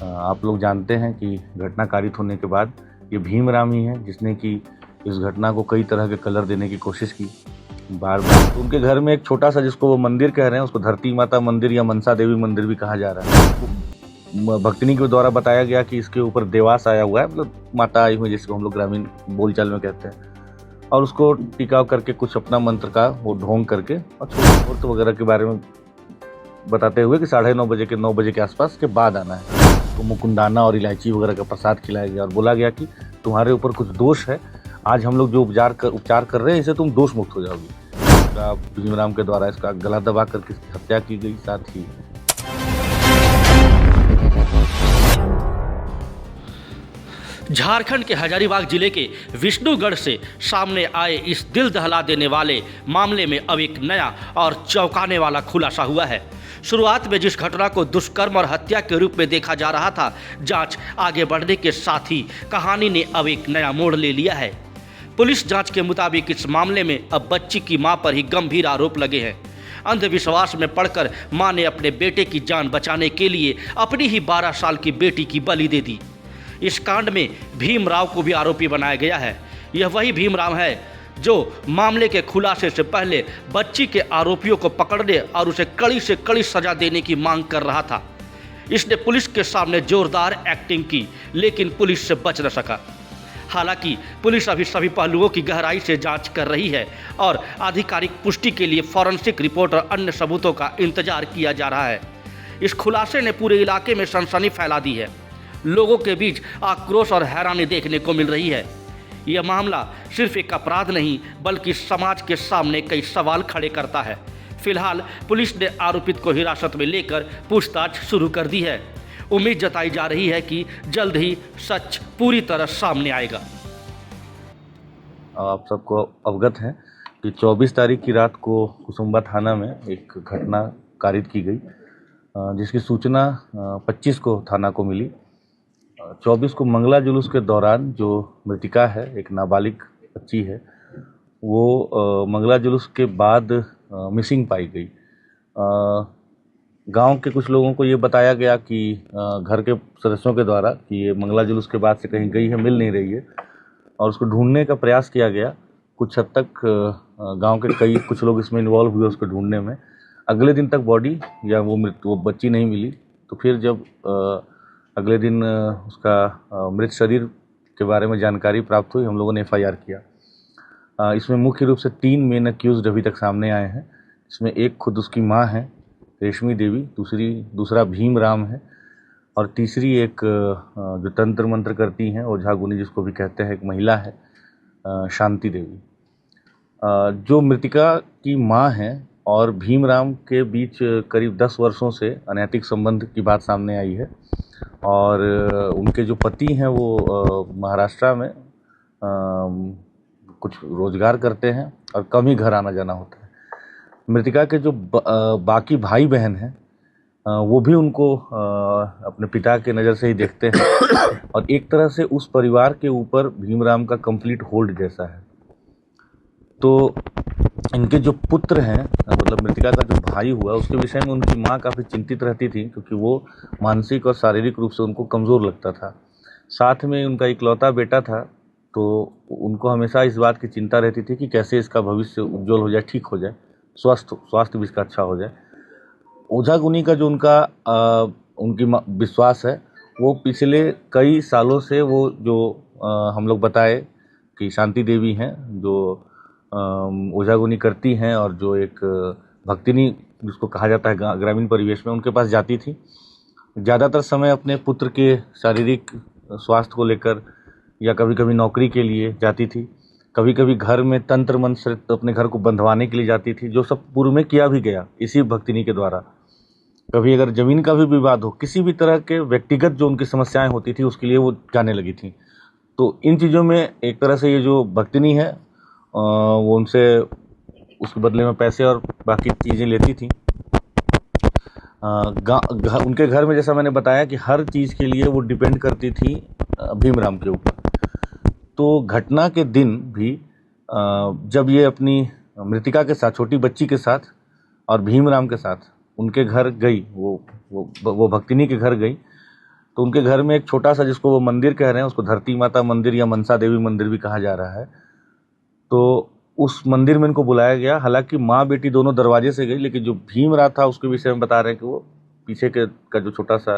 आप लोग जानते हैं कि घटना कारित होने के बाद ये भीमराम ही है जिसने कि इस घटना को कई तरह के कलर देने की कोशिश की बार बार। तो उनके घर में एक छोटा सा, जिसको वो मंदिर कह रहे हैं, उसको धरती माता मंदिर या मनसा देवी मंदिर भी कहा जा रहा है। भक्तनी के द्वारा बताया गया कि इसके ऊपर देवास आया हुआ है, मतलब माता आई हुई जिसको हम लोग ग्रामीण बोलचाल में कहते हैं, और उसको टिकाव करके कुछ अपना मंत्र का वो ढोंग करके और मुहूर्त वगैरह के बारे में बताते हुए कि 9:30 बजे के 9 बजे के आसपास के बाद आना है। तो मुकुंदाना और इलायची वगैरह का प्रसाद खिलाया गया और बोला गया कि तुम्हारे ऊपर कुछ दोष है, आज हम लोग जो उपचार कर रहे हैं इससे तुम दोष मुक्त हो जाओगी। भीमराम के द्वारा इसका गला दबा करके हत्या की गई। साथ ही झारखंड के हजारीबाग जिले के विष्णुगढ़ से सामने आए इस दिल दहला देने वाले मामले में अब एक नया और चौंकाने वाला खुलासा हुआ है। शुरुआत में जिस घटना को दुष्कर्म और हत्या के रूप में देखा जा रहा था, जांच आगे बढ़ने के साथ ही कहानी ने अब एक नया मोड़ ले लिया है। पुलिस जांच के मुताबिक इस मामले में अब बच्ची की मां पर ही गंभीर आरोप लगे हैं। अंधविश्वास में पड़कर मां ने अपने बेटे की जान बचाने के लिए अपनी ही 12 साल की बेटी की बलि दे दी। इस कांड में भीमराव को भी आरोपी बनाया गया है। यह वही भीमराव है जो मामले के खुलासे से पहले बच्ची के आरोपियों को पकड़ने और उसे कड़ी से कड़ी सजा देने की मांग कर रहा था। इसने पुलिस के सामने जोरदार एक्टिंग की, लेकिन पुलिस से बच न सका। हालांकि पुलिस अभी सभी पहलुओं की गहराई से जांच कर रही है और आधिकारिक पुष्टि के लिए फॉरेंसिक रिपोर्ट और अन्य सबूतों का इंतजार किया जा रहा है। इस खुलासे ने पूरे इलाके में सनसनी फैला दी है। लोगों के बीच आक्रोश और हैरानी देखने को मिल रही है। यह मामला सिर्फ एक अपराध नहीं, बल्कि समाज के सामने कई सवाल खड़े करता है। फिलहाल पुलिस ने आरोपित को हिरासत में लेकर पूछताछ शुरू कर दी है। उम्मीद जताई जा रही है कि जल्द ही सच पूरी तरह सामने आएगा। आप सबको अवगत है कि 24 तारीख की रात को कुसुम्बा थाना में एक घटना कारित की गई, जिसकी सूचना 25 को थाना को मिली। 24 को मंगला जुलूस के दौरान जो मृतिका है, एक नाबालिग बच्ची है, वो मंगला जुलूस के बाद मिसिंग पाई गई। गांव के कुछ लोगों को ये बताया गया कि घर के सदस्यों के द्वारा कि ये मंगला जुलूस के बाद से कहीं गई है, मिल नहीं रही है, और उसको ढूंढने का प्रयास किया गया। कुछ हद तक गांव के कुछ लोग इसमें इन्वॉल्व हुए उसको ढूंढने में। अगले दिन तक बॉडी या वो बच्ची नहीं मिली। तो फिर जब अगले दिन उसका मृत शरीर के बारे में जानकारी प्राप्त हुई, हम लोगों ने FIR किया। इसमें मुख्य रूप से 3 मेन अक्यूज्ड अभी तक सामने आए हैं। इसमें एक खुद उसकी माँ है रेशमी देवी, दूसरा भीमराम है, और तीसरी एक जो तंत्र मंत्र करती हैं, ओझा गुनी जिसको भी कहते हैं, एक महिला है शांति देवी। जो मृतिका की माँ है और भीमराम के बीच करीब 10 वर्षों से अनैतिक संबंध की बात सामने आई है, और उनके जो पति हैं वो महाराष्ट्र में कुछ रोजगार करते हैं और कम ही घर आना जाना होता है। मृतिका के जो बाकी भाई बहन हैं वो भी उनको अपने पिता के नज़र से ही देखते हैं, और एक तरह से उस परिवार के ऊपर भीमराम का कंप्लीट होल्ड जैसा है। तो इनके जो पुत्र हैं, मतलब मृतिका का जो भाई हुआ, उसके विषय में उनकी माँ काफ़ी चिंतित रहती थी, क्योंकि वो मानसिक और शारीरिक रूप से उनको कमज़ोर लगता था। साथ में उनका इकलौता बेटा था, तो उनको हमेशा इस बात की चिंता रहती थी कि कैसे इसका भविष्य उज्जवल हो जाए, ठीक हो जाए, स्वास्थ्य भी इसका अच्छा हो जाए। ओझा गुनी का जो उनकी विश्वास है, वो पिछले कई सालों से वो जो हम लोग बताए कि शांति देवी हैं, जो ओझा गुनी करती हैं, और जो एक भक्तिनी जिसको कहा जाता है ग्रामीण परिवेश में, उनके पास जाती थी। ज़्यादातर समय अपने पुत्र के शारीरिक स्वास्थ्य को लेकर या कभी कभी नौकरी के लिए जाती थी, कभी कभी घर में तंत्र मंत्र से अपने घर को बंधवाने के लिए जाती थी, जो सब पूर्व में किया भी गया इसी भक्तिनी के द्वारा। कभी अगर ज़मीन का भी विवाद हो, किसी भी तरह के व्यक्तिगत जो उनकी समस्याएं होती थी, उसके लिए वो जाने लगी थी। तो इन चीज़ों में एक तरह से ये जो भक्तिनी है वो उनसे उसके बदले में पैसे और बाकी चीज़ें लेती थी। उनके घर में, जैसा मैंने बताया, कि हर चीज़ के लिए वो डिपेंड करती थी भीमराम के ऊपर। तो घटना के दिन भी जब ये अपनी मृतिका के साथ, छोटी बच्ची के साथ और भीमराम के साथ उनके घर गई, वो भक्तिनी के घर गई, तो उनके घर में एक छोटा सा, जिसको वो मंदिर कह रहे हैं, उसको धरती माता मंदिर या मनसा देवी मंदिर भी कहा जा रहा है, तो उस मंदिर में इनको बुलाया गया। हालांकि माँ बेटी दोनों दरवाजे से गई, लेकिन जो भीमराव था उसके विषय में बता रहे हैं कि वो पीछे का जो छोटा सा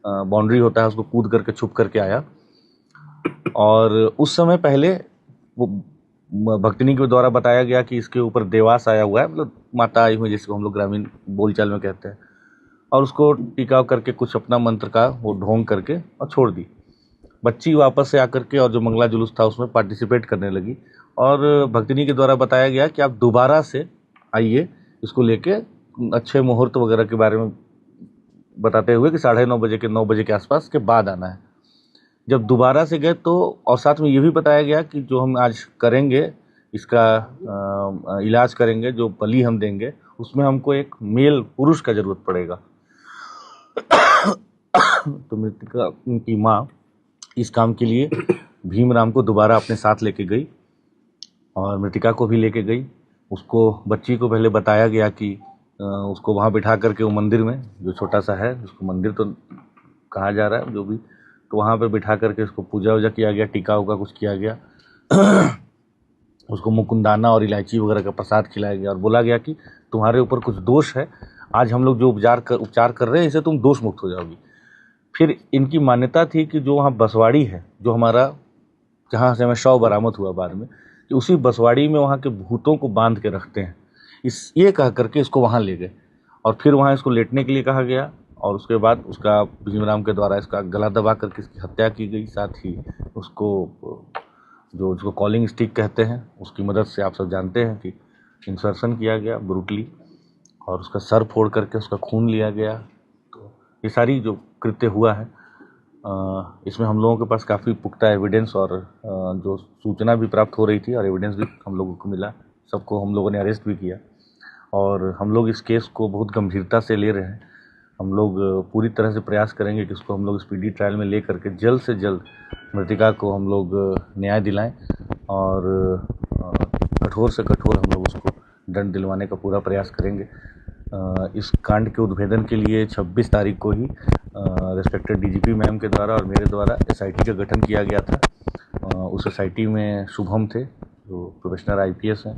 बाउंड्री होता है उसको कूद करके छुप करके आया। और उस समय पहले वो भक्तिनी के द्वारा बताया गया कि इसके ऊपर देवास आया हुआ है, मतलब माता आई हुई, जिसको हम लोग ग्रामीण बोलचाल में कहते हैं, और उसको टिकाव करके कुछ अपना मंत्र का वो ढोंग करके और छोड़ दी। बच्ची वापस से आकर के और जो मंगला जुलूस था उसमें पार्टिसिपेट करने लगी, और भक्तिनी के द्वारा बताया गया कि आप दोबारा से आइए, इसको लेके अच्छे मुहूर्त वगैरह के बारे में बताते हुए कि 9:30 बजे के 9 बजे के आसपास के बाद आना है। जब दोबारा से गए तो, और साथ में ये भी बताया गया कि जो हम आज करेंगे, इसका इलाज करेंगे, जो बलि हम देंगे, उसमें हमको एक मेल पुरुष का जरूरत पड़ेगा। तो मृतिका की माँ इस काम के लिए भीमराव को दोबारा अपने साथ लेके गई और मृतिका को भी लेके गई। उसको, बच्ची को पहले बताया गया कि उसको वहाँ बिठा करके वो मंदिर में, जो छोटा सा है, उसको मंदिर तो कहा जा रहा है जो भी, तो वहाँ पे बिठा करके उसको पूजा वूजा किया गया, टीका उका कुछ किया गया। उसको मुकुंदाना और इलायची वगैरह का प्रसाद खिलाया गया और बोला गया कि तुम्हारे ऊपर कुछ दोष है, आज हम लोग जो उपचार कर रहे हैं, इससे तुम दोष मुक्त हो जाओगी। फिर इनकी मान्यता थी कि जो वहाँ बसवाड़ी है, जो हमारा, जहाँ से हमें शव बरामद हुआ बाद में, कि उसी बसवाड़ी में वहाँ के भूतों को बांध के रखते हैं। ये कह करके इसको वहाँ ले गए और फिर वहाँ इसको लेटने के लिए कहा गया, और उसके बाद उसका भीमराव के द्वारा इसका गला दबा करके इसकी हत्या की गई। साथ ही उसको कॉलिंग स्टिक कहते हैं, उसकी मदद से आप सब जानते हैं कि इंसर्शन किया गया ब्रूटली, और उसका सर फोड़ करके उसका खून लिया गया। तो ये सारी जो कृत्य हुआ है, इसमें हम लोगों के पास काफ़ी पुख्ता एविडेंस और जो सूचना भी प्राप्त हो रही थी और एविडेंस भी हम लोगों को मिला। सबको हम लोगों ने अरेस्ट भी किया और हम लोग इस केस को बहुत गंभीरता से ले रहे हैं। हम लोग पूरी तरह से प्रयास करेंगे कि इसको हम लोग स्पीडी ट्रायल में ले करके जल्द से जल्द मृतिका को हम लोग न्याय दिलाएं और कठोर से कठोर हम लोग उसको दंड दिलवाने का पूरा प्रयास करेंगे। इस कांड के उद्भेदन के लिए 26 तारीख को ही रेस्पेक्टेड डीजीपी मैम के द्वारा और मेरे द्वारा एसआईटी का गठन किया गया था। उस एसआईटी में शुभम थे, जो प्रोफेशनल आईपीएस हैं,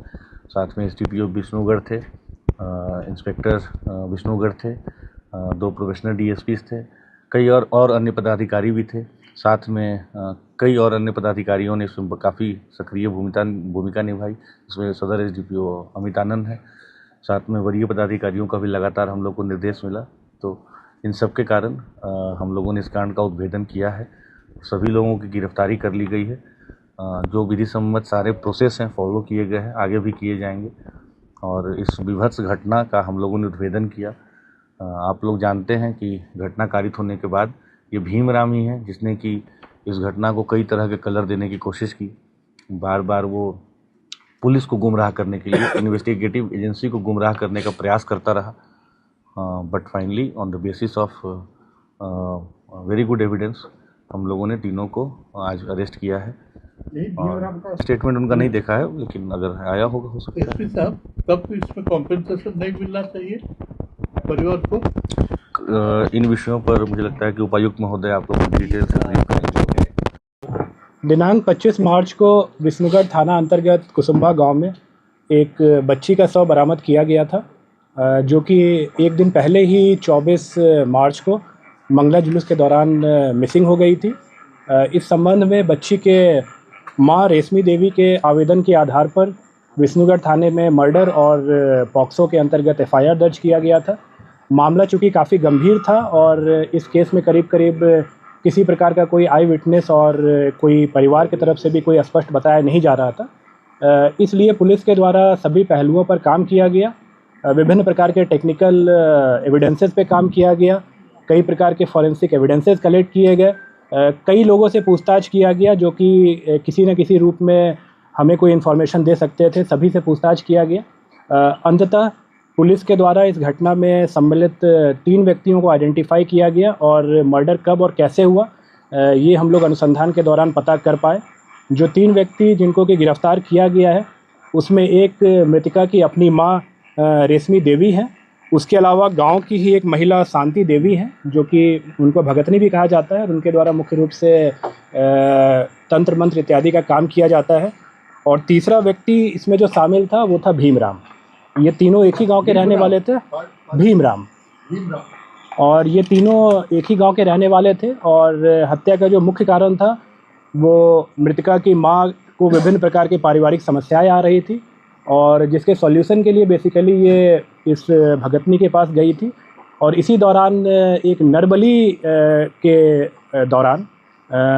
साथ में एसडीपीओ विष्णुगढ़ थे, इंस्पेक्टर विष्णुगढ़ थे, 2 प्रोफेशनल डीएसपीज थे, कई और अन्य पदाधिकारी भी थे। साथ में कई और अन्य पदाधिकारियों ने इसमें काफ़ी सक्रिय भूमिका निभाई। इसमें सदर एसडीपीओ अमित आनंद है, साथ में वरीय पदाधिकारियों का भी लगातार हम लोग को निर्देश मिला। तो इन सब के कारण हम लोगों ने इस कांड का उद्भेदन किया है। सभी लोगों की गिरफ्तारी कर ली गई है। जो विधि सम्मत सारे प्रोसेस हैं फॉलो किए गए हैं, आगे भी किए जाएंगे। और इस विभत्स घटना का हम लोगों ने उद्भेदन किया। आप लोग जानते हैं कि घटना कारित होने के बाद ये भीमराव ही है जिसने कि इस घटना को कई तरह के कलर देने की कोशिश की। बार बार वो पुलिस को गुमराह करने के लिए, इन्वेस्टिगेटिव एजेंसी को गुमराह करने का प्रयास करता रहा। But finally on the basis of very good evidence हम लोगों ने तीनों को आज अरेस्ट किया है। स्टेटमेंट उनका नहीं देखा है, लेकिन अगर आया होगा हो सकता है। एसपी साहब, कब इसमें कॉम्पेंसेशन नहीं मिलना चाहिए परिवार को? इन विषयों पर मुझे लगता है कि उपायुक्त महोदय आपको डिटेल से ब्रीफ करेंगे। दिनांक 25 मार्च को विष्णुगढ़ थाना अंतर्गत कुसुम्भा गांव में एक बच्ची का शव बरामद किया गया था, जो कि एक दिन पहले ही 24 मार्च को मंगला जुलूस के दौरान मिसिंग हो गई थी। इस संबंध में बच्ची के मां रेशमी देवी के आवेदन के आधार पर विष्णुगढ़ थाने में मर्डर और पॉक्सो के अंतर्गत एफआईआर दर्ज किया गया था। मामला चूँकि काफ़ी गंभीर था और इस केस में करीब करीब किसी प्रकार का कोई आई विटनेस और कोई परिवार की तरफ से भी कोई स्पष्ट बताया नहीं जा रहा था, इसलिए पुलिस के द्वारा सभी पहलुओं पर काम किया गया। विभिन्न प्रकार के टेक्निकल एविडेंसेस पे काम किया गया, कई प्रकार के फॉरेंसिक एविडेंसेस कलेक्ट किए गए, कई लोगों से पूछताछ किया गया जो कि किसी न किसी रूप में हमें कोई इन्फॉर्मेशन दे सकते थे, सभी से पूछताछ किया गया। अंततः पुलिस के द्वारा इस घटना में सम्मिलित 3 व्यक्तियों को आइडेंटिफाई किया गया और मर्डर कब और कैसे हुआ ये हम लोग अनुसंधान के दौरान पता कर पाए। जो 3 व्यक्ति जिनको कि गिरफ्तार किया गया है उसमें एक मृतिका की अपनी मां रेशमी देवी हैं उसके अलावा गांव की ही एक महिला शांति देवी हैं, जो कि उनको भगतनी भी कहा जाता है, और उनके द्वारा मुख्य रूप से तंत्र मंत्र इत्यादि का काम किया जाता है। और तीसरा व्यक्ति इसमें जो शामिल था वो था भीमराम। ये तीनों एक ही गांव के रहने वाले थे। भीमराम। और ये तीनों एक ही गांव के रहने वाले थे। और हत्या का जो मुख्य कारण था वो मृतका की माँ को विभिन्न प्रकार की पारिवारिक समस्याएं आ रही थी, और जिसके सॉल्यूशन के लिए बेसिकली ये इस भगतनी के पास गई थी। और इसी दौरान एक नरबली के दौरान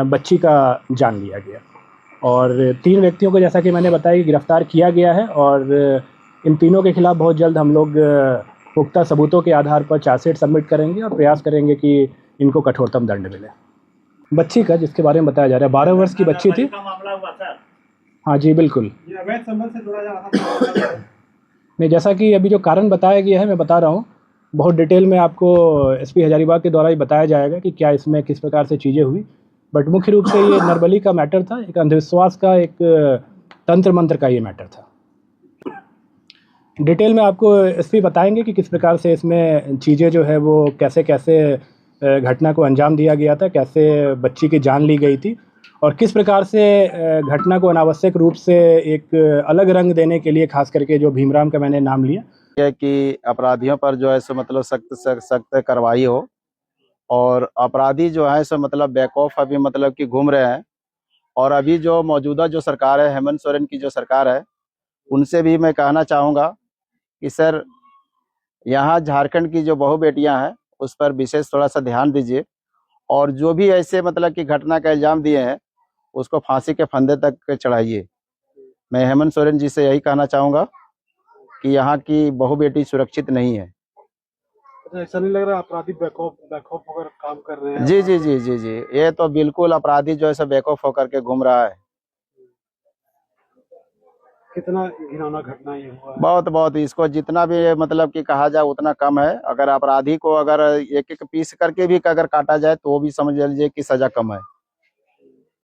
बच्ची का जान लिया गया। और 3 व्यक्तियों को, जैसा कि मैंने बताया, कि गिरफ्तार किया गया है। और इन तीनों के खिलाफ बहुत जल्द हम लोग पुख्ता सबूतों के आधार पर चार्जशीट सबमिट करेंगे और प्रयास करेंगे कि इनको कठोरतम दंड मिले। बच्ची का, जिसके बारे में बताया जा रहा है, 12 वर्ष की बच्ची थी। हाँ जी, बिल्कुल। ये अवैध संबंध से जुड़ा जा रहा था। नहीं, जैसा कि अभी जो कारण बताया गया है मैं बता रहा हूँ, बहुत डिटेल में आपको एसपी हजारीबाग के द्वारा ही बताया जाएगा कि क्या इसमें किस प्रकार से चीज़ें हुई। बट मुख्य रूप से ये नरबली का मैटर था, एक अंधविश्वास का, एक तंत्र मंत्र का ये मैटर था। डिटेल में आपको एसपी बताएंगे कि किस प्रकार से इसमें चीज़ें जो है वो कैसे कैसे घटना को अंजाम दिया गया था, कैसे बच्ची की जान ली गई थी, और किस प्रकार से घटना को अनावश्यक रूप से एक अलग रंग देने के लिए, खास करके जो भीमराम का मैंने नाम लिया, है कि अपराधियों पर जो है सो मतलब सख्त से सख्त कार्रवाई हो। और अपराधी जो है सो मतलब बैकऑफ अभी मतलब कि घूम रहे हैं। और अभी जो मौजूदा जो सरकार है, हेमंत सोरेन की जो सरकार है, उनसे भी मैं कहना चाहूँगा कि सर, यहाँ झारखंड की जो बहू बेटियाँ हैं उस पर विशेष थोड़ा सा ध्यान दीजिए। और जो भी ऐसे मतलब कि घटना का इल्ज़ाम दिए हैं उसको फांसी के फंदे तक चढ़ाइए। मैं हेमंत सोरेन जी से यही कहना चाहूँगा कि यहाँ की बहू बेटी सुरक्षित नहीं है। ऐसा नहीं लग रहा अपराधी बैकऑफ होकर काम कर रहे हैं? जी जी जी जी जी, ये तो बिल्कुल अपराधी जो है सो बैकऑफ होकर के घूम रहा है। कितना घिनौना घटना ये हुआ है। बहुत बहुत, इसको जितना भी मतलब कि कहा जाए उतना कम है। अगर अपराधी को अगर एक एक पीस करके भी अगर काटा जाए तो वो भी समझ लीजिए कि सजा कम है।